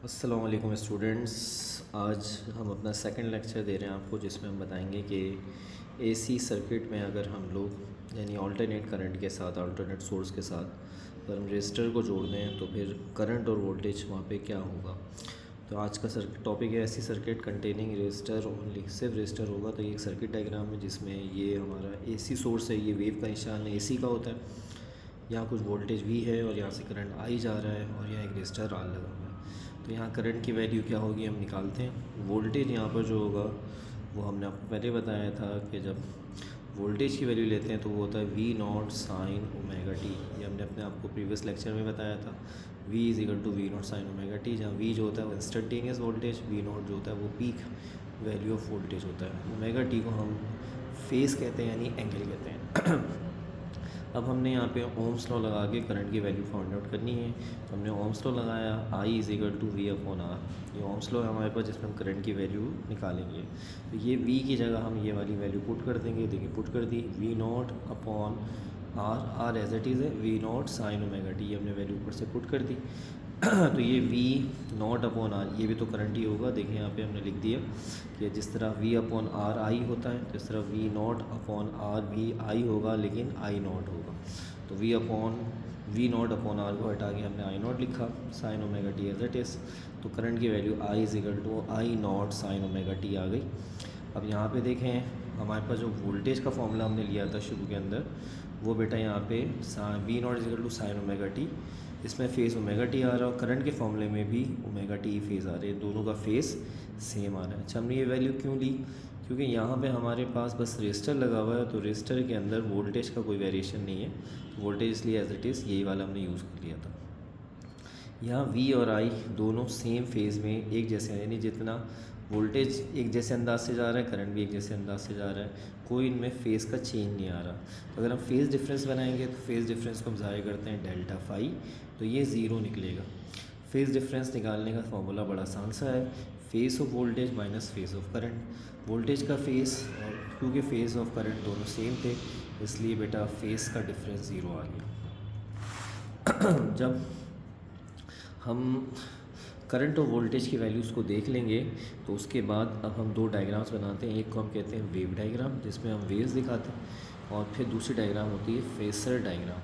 अस्सलाम वालेकुम स्टूडेंट्स। आज हम अपना सेकंड लेक्चर दे रहे हैं आपको, जिसमें हम बताएंगे कि एसी सर्किट में अगर हम लोग यानी अल्टरनेट करंट के साथ, अल्टरनेट सोर्स के साथ अगर हम रजिस्टर को जोड़ दें तो फिर करंट और वोल्टेज वहाँ पे क्या होगा। तो आज का टॉपिक है AC circuit containing register only, सिर्फ रजिस्टर होगा। तो ये एक सर्किट डायग्राम है जिसमें ये हमारा एसी सोर्स है, ये वेव का निशान एसी का होता है। यहाँ कुछ वोल्टेज वी है और यहाँ से करंट आई जा रहा है और यहाँ एक रजिस्टर आर लगा हुआ है। तो यहाँ करंट की वैल्यू क्या होगी हम निकालते हैं। वोल्टेज यहाँ पर जो होगा वो हमने आपको पहले बताया था कि जब वोल्टेज की वैल्यू लेते हैं तो वो होता है V not sine omega t. ये हमने अपने आपको प्रीवियस लेक्चर में बताया था। V is equal to V not sine omega t, जहाँ वी जो होता है वो इंस्टेंटेनियस वोल्टेज, वी नॉट जो होता है वो पीक वैल्यू ऑफ वोल्टेज होता है। ओमेगा टी को हम फेस कहते हैं यानी एंगल कहते हैं। अब हमने यहाँ पे ओम्स लॉ लगा के करंट की वैल्यू फाइंड आउट करनी है। तो हमने ओम्स लॉ लगाया, I is equal to V upon R. ये ओम्स लॉ है हमारे पास जिसमें हम करंट की वैल्यू निकालेंगे। तो ये वी की जगह हम ये वाली वैल्यू पुट कर देंगे। देखिए पुट कर दी, V not upon R, R as it is है V not sine omega t, ये हमने वैल्यू ऊपर से पुट कर दी। तो ये वी नॉट अपॉन आर, ये भी तो करंट ही होगा। देखिए यहाँ पे हमने लिख दिया कि जिस तरह वी अपॉन आर आई होता है, तो इस तरह वी नॉट अपॉन आर भी आई होगा, लेकिन आई नॉट होगा। तो वी नॉट अपॉन आर को हटा के हमने आई नॉट लिखा, sine omega t as it is. तो करंट की value I is equal to I not sine omega t आ गई। अब यहाँ पे देखें हमारे पास जो वोल्टेज का फॉर्मूला हमने लिया था शुरू के अंदर, वो बेटा यहाँ पे V naught is equal to sine omega t, इसमें फेस ओमेगा टी आ रहा है और करंट के फॉर्मूले में भी ओमेगा टी फेज़ आ रही है, दोनों का फेस सेम आ रहा है। अच्छा, हमने ये वैल्यू क्यों ली? क्योंकि यहाँ पे हमारे पास बस रजिस्टर लगा हुआ है, तो रजिस्टर के अंदर वोल्टेज का कोई वेरिएशन नहीं है, तो वोल्टेज इसलिए एज इट इज़ यही वाला हमने यूज़ कर लिया था। यहाँ वी और आई दोनों सेम फेज़ में एक जैसे हैं, यानी जितना वोल्टेज एक जैसे अंदाज से जा रहा है, करंट भी एक जैसे अंदाज से जा रहा है, कोई इनमें फेज़ का चेंज नहीं आ रहा। तो अगर हम फेज़ डिफरेंस बनाएंगे तो फेज़ डिफरेंस को हम ज़ाहिर करते हैं डेल्टा फाई, तो ये ज़ीरो निकलेगा। फेज़ डिफरेंस निकालने का फॉर्मूला बड़ा आसान सा है, face of voltage minus face of current. Voltage का फेस और क्योंकि फेस ऑफ करंट दोनों सेम थे, इसलिए बेटा फेस का डिफरेंस ज़ीरो आ गया। जब हम करंट और वोल्टेज की वैल्यूज़ को देख लेंगे तो उसके बाद अब हम दो डायग्राम्स बनाते हैं। एक को हम कहते हैं वेव डायग्राम, जिसमें हम वेव्स दिखाते हैं, और फिर दूसरी डायग्राम होती है फेसर डायग्राम।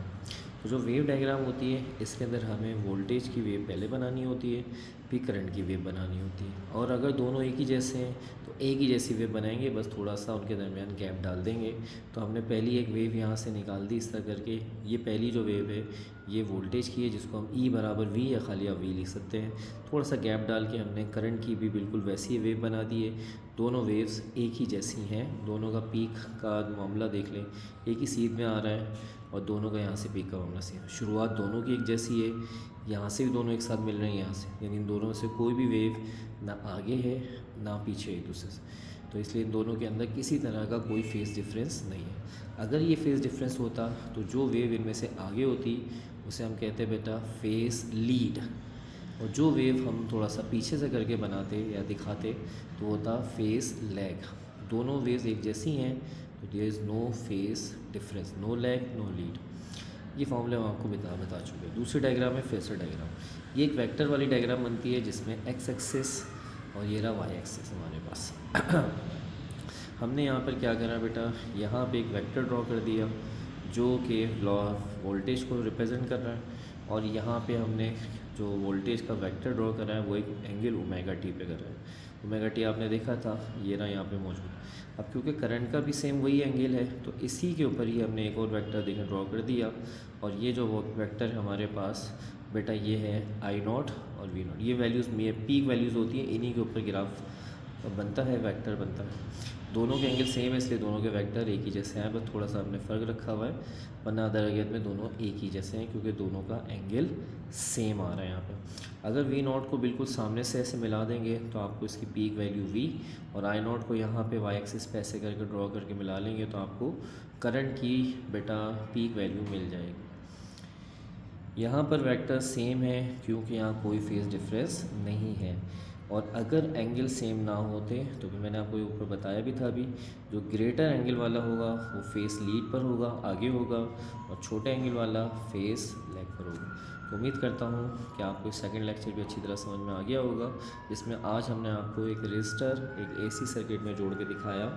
तो जो वेव डायग्राम होती है इसके अंदर हमें वोल्टेज की वेव पहले बनानी होती है, फिर करंट की वेव बनानी होती है। और अगर दोनों एक ही जैसे हैं तो एक ही जैसी वेव बनाएंगे, बस थोड़ा सा उनके दरमियान गैप डाल देंगे। तो हमने पहली एक वेव यहाँ से निकाल दी इस तरह करके। ये पहली जो वेव है ये वोल्टेज की है, जिसको हम ई बराबर वी या खाली आप वी लिख सकते हैं। थोड़ा सा गैप डाल के हमने करंट की भी बिल्कुल वैसी वेव बना दी है। दोनों वेव्स एक ही जैसी हैं, दोनों का पीक का मामला देख लें, एक ही सीध में आ रहा है और दोनों का यहाँ से पीक का मामला से शुरुआत दोनों की एक जैसी है, यहाँ से भी दोनों एक साथ मिल रहे हैं यहाँ से, यानी इन दोनों से कोई भी वेव ना आगे है ना पीछे एक दूसरे से, तो इसलिए इन दोनों के अंदर किसी तरह का कोई फेज़ डिफरेंस नहीं है। अगर ये फेज़ डिफरेंस होता तो जो वेव इनमें से आगे होती उसे हम कहते हैं बेटा फेस लीड, और जो वेव हम थोड़ा सा पीछे से करके बनाते या दिखाते तो होता फेस लैग। दोनों वेव्स एक जैसी हैं तो there is no phase difference, no lag no lead. ये फॉर्मूला हम आपको बता चुके हैं। दूसरी डायग्राम है फेसर डायग्राम। ये एक वेक्टर वाली डायग्राम बनती है जिसमें एक्स एक्सिस और ये रहा वाई एक्सिस हमारे पास। हमने यहाँ पर क्या करा बेटा, यहाँ पे एक वेक्टर ड्रॉ कर दिया जो कि लॉ वोल्टेज को रिप्रेजेंट कर रहा है, और यहाँ पे हमने जो वोल्टेज का वेक्टर ड्रॉ करा है वो एक एंगल ओमेगा टी पे कर रहा है। ओमेगा टी आपने देखा था, ये ना यहाँ पे मौजूद। अब क्योंकि करंट का भी सेम वही एंगल है तो इसी के ऊपर ही हमने एक और वेक्टर देखा ड्रॉ कर दिया, और ये जो वेक्टर हमारे पास बेटा ये है आई नॉट और वी नॉट। ये वैल्यूज़ में पीक वैल्यूज़ होती हैं, इन्हीं के ऊपर ग्राफ बनता है, वेक्टर बनता है। दोनों के एंगल सेम है इसलिए दोनों के वेक्टर एक ही जैसे हैं, बस थोड़ा सा हमने फ़र्क रखा हुआ है, वरना अदरगत में दोनों एक ही जैसे हैं क्योंकि दोनों का एंगल सेम आ रहा है यहाँ पे। अगर वी नॉट को बिल्कुल सामने से ऐसे मिला देंगे तो आपको इसकी पीक वैल्यू वी, और आई नॉट को यहाँ पे वाई एक्सिस पे ऐसे करके ड्रॉ करके मिला लेंगे तो आपको करंट की बेटा पीक वैल्यू मिल जाएगी। यहाँ पर वेक्टर सेम है क्योंकि यहाँ कोई फेज़ डिफरेंस नहीं है, और अगर एंगल सेम ना होते तो भी मैंने आपको ऊपर बताया भी था अभी, जो ग्रेटर एंगल वाला होगा वो फेस लीड पर होगा, आगे होगा, और छोटे एंगल वाला फेस लेग पर होगा। तो उम्मीद करता हूँ कि आपको सेकंड लेक्चर भी अच्छी तरह समझ में आ गया होगा, जिसमें आज हमने आपको एक रजिस्टर एक एसी सर्किट में जोड़ के दिखाया।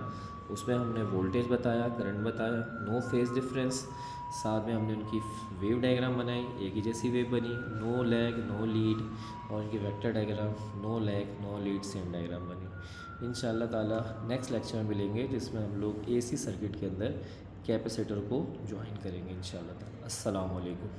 उसमें हमने वोल्टेज बताया, करंट बताया, नो फेज डिफरेंस, साथ में हमने उनकी वेव डायग्राम बनाई, एक ही जैसी वेव बनी, नो लैग नो लीड, और उनकी vector diagram no lag no lead same diagram बनी। इंशाल्लाह ताला नेक्स्ट लेक्चर में मिलेंगे, जिसमें हम लोग एसी सर्किट के अंदर कैपेसिटर को ज्वाइन करेंगे इंशाल्लाह ताला। अस्सलाम वालेकुम।